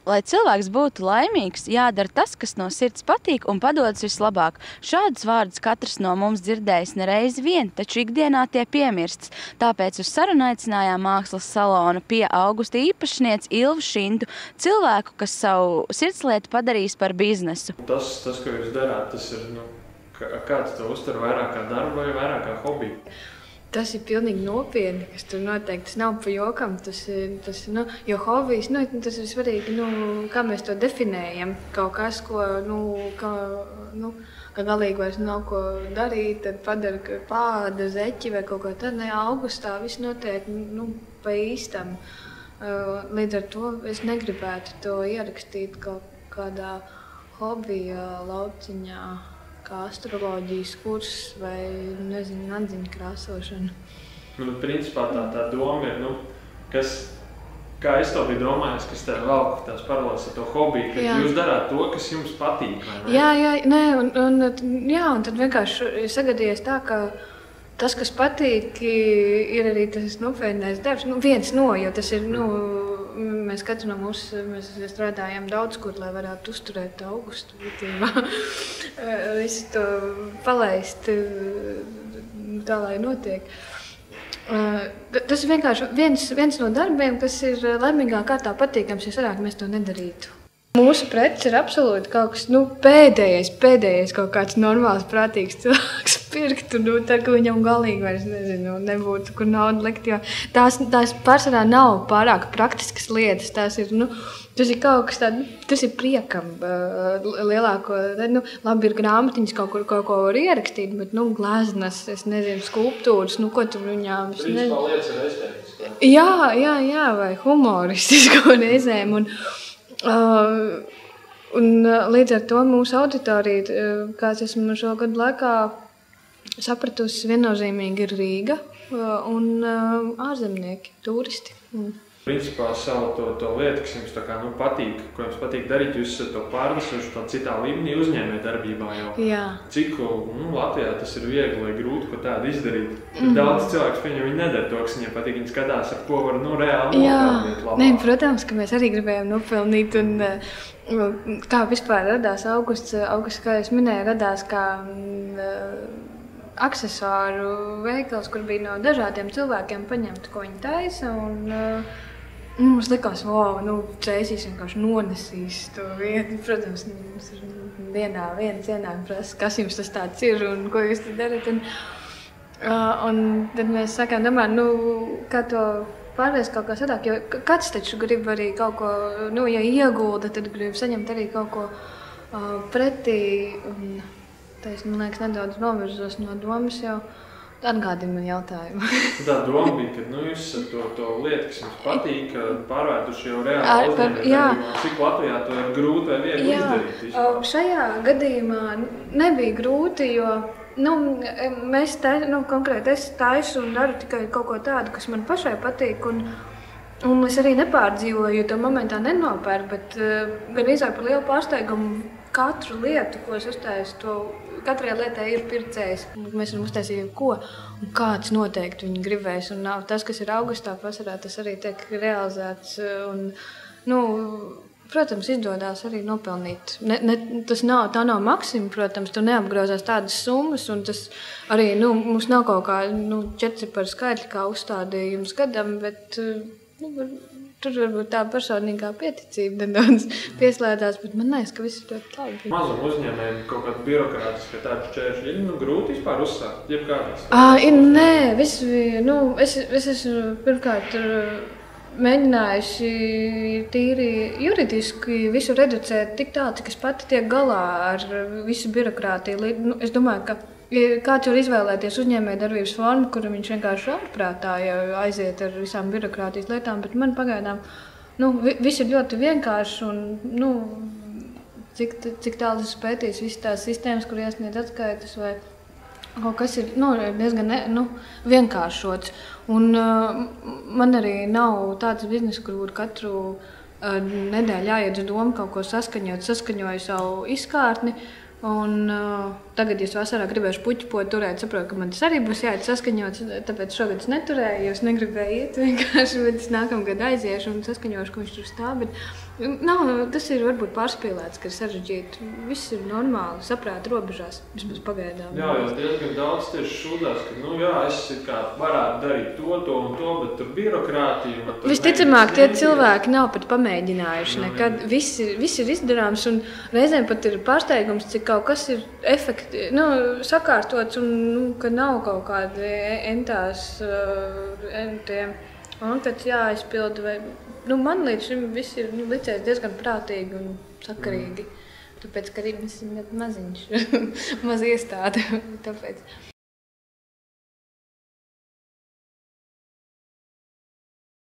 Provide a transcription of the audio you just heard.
Lai cilvēks būtu laimīgs, jādara tas, kas no sirds patīk un padodas vislabāk. Šādus vārdus katrs no mums dzirdējis nereizi vien, taču ikdienā tie piemirsts. Tāpēc uz sarunu aicinājām mākslas salona Pie Augusta īpašnieci Ilvu Šintu, cilvēku, kas savu sirdslietu padarījis par biznesu. Tas, ko jūs darāt, tas ir, kāds to uztver vairāk kā darbu vai vairāk kā hobiju? Tas ir pilnīgi nopietni, kas tur noteikti, tas nav pa jokam, jo hobijs, tas ir svarīgi, kā mēs to definējam, kaut kas, ko, ka galīgi vairs nav ko darīt, tad padara pāda, zeķi vai kaut ko tādu, augustā viss notiek, pa īstam. Līdz ar to es negribētu to ierakstīt kaut kādā hobija lauciņā, kā astroloģijas kurs vai, atziņu krāsošana. Principā tā doma ir, kā es to biju domājis, kas tev velku tās paralēlas ar to hobiju, ka jūs darāt to, kas jums patīk, vai ne? Jā, un tad vienkārši sagadījies tā, ka tas, kas patīk, ir arī tas nopietnais darbs. Viens no, jo tas ir, mēs katrs no mums strādājam daudz kur, lai varētu uzturēt augustu būtībā. Visu to palaist tā, lai notiek. Tas ir vienkārši viens no darbiem, kas ir laimīgā kārtā patīkams, ja sarāk mēs to nedarītu. Mūsu preces ir absolūti kaut kas, pēdējais kaut kāds normāls, prātīgs cilvēks pirktu, tad, ka viņam galīgi vairs, nebūtu, kur naudu likt, jo tās pārsvarā nav pārāk praktiskas lietas, tas ir kaut kas tāds, tas ir priekam lielāko, labi ir grāmatiņas, kaut ko var ierakstīt, bet, gleznas, skulptūras, ko tur viņām, Principā lietas ir estētiskā. Jā, vai humoristisko reizēm, un līdz ar to mūsu auditorija, kāds esmu šo gadu laikā sapratusi, viennozīmīgi ir Rīga un ārzemnieki, turisti. Principā savu to lietu, kas jums patīk, ko jums patīk darīt, jūs esat to pārnesuši tā citā līmenī uzņēmē darbībā jau. Jā. Cik Latvijā tas ir viegli vai grūti, ko tādu izdarīt. Daudz cilvēks viņi nedara to, kas viņiem patīk, viņi skatās, ar ko var reāli nopelnīt labāk. Protams, ka mēs arī gribējām nopelnīt, un kā vispār radās augusts, kā es minēju, radās kā aksesuāru veikals, kur bija no dažādiem cilvēkiem paņemti, ko viņi taisa, un mums likās, Cēsīs vienkārši nonesīs to vietu. Protams, mums ir viens ienākums prasa, kas jums tas tāds ir un ko jūs te darat. Un tad mēs sākām domāt, kā to pārvērst kaut kā sadāk, jo kāds taču grib arī kaut ko, ja iegulda, tad grib saņemt arī kaut ko pretī. Tas, man liekas, nedaudz novirzos no domas jau. Atgādina man jautājumu. Tā doma bija, ka jūs esat to lietu, kas jums patīk, pārvērtuši jau reāli uzņēmē. Cik Latvijā to ir grūti vai viegli izdarīt? Šajā gadījumā nebija grūti, jo konkrēti es taisu un daru tikai kaut ko tādu, kas man pašai patīk. Un es arī nepārdzīvoju, jo to momentā nenopērku, bet gan izvēr par lielu pārsteigumu katru lietu, ko es uztaisu, katrai lietai ir pircējs. Mēs varam uztaisīt ko, un kāds noteikti viņi gribēs. Un tas, kas ir augustā vasarā, tas arī tiek realizēts. Un, protams, izdodās arī nopelnīt. Tā nav maksima, protams, tu neapgrozās tādas summas, un tas arī, mums nav kaut kā 4 par skaitļi kā uzstādījums gadam, bet tur varbūt tā personīgā pieticība nedaudz pieslēdzās, bet man liekas, ka viss ir ļoti labi. Mazam uzņēmējiem kaut kāda birokrātiska tāda šķēršļa ir grūti vispār uzsākt, jebkādas? Nē, es esmu pirmkārt mēģinājuši tīri juridiski visu reducēt tik tā, cik es pati tiek galā ar visu birokrātiju. Es domāju, ka kāds var izvēlēties uzņēmējdarbības formu, kuru viņš vienkārši ārprātā aiziet ar visām birokrātijas lietām, bet man pagaidām viss ir ļoti vienkārši un cik tālu es pētījis visas tās sistēmas, kur iesniedz atskaitas vai kaut kas ir diezgan vienkāršots. Un man arī nav tāds biznesa, kur katru nedēļu jāiet uz domu kaut ko saskaņoju savu izkārtni. Un, tagad, ja es vasarā gribēšu puķipot turēt, saprotu, ka man tas arī būs jāiet saskaņots, tāpēc šogad es neturēju, jo es negribēju iet vienkārši, bet es nākamgad aiziešu un saskaņošu, ka viņš tur stāv. Bet, tas ir varbūt pārspīlēts, ka ir sarežģīti. Viss ir normāli, saprāta robežās, vismaz pagaidām. Jā, jo diezgan daudz tieši šūdās, ka, es kā varētu darīt to un to, bet tur birokrātija. Visticamāk, tie cilvēki nav pat pamēģinājuši nekad. Viss ir izdarāms un reizēm pat ir pārsteigums, cik kaut kas ir sakārtots un ka nav kaut kādi ankets jāizpilda. Man līdz šim viss ir licies diezgan prātīgi un sakarīgi. Tāpēc, ka arī mēs esam maziņš, maz iestāde. Tāpēc.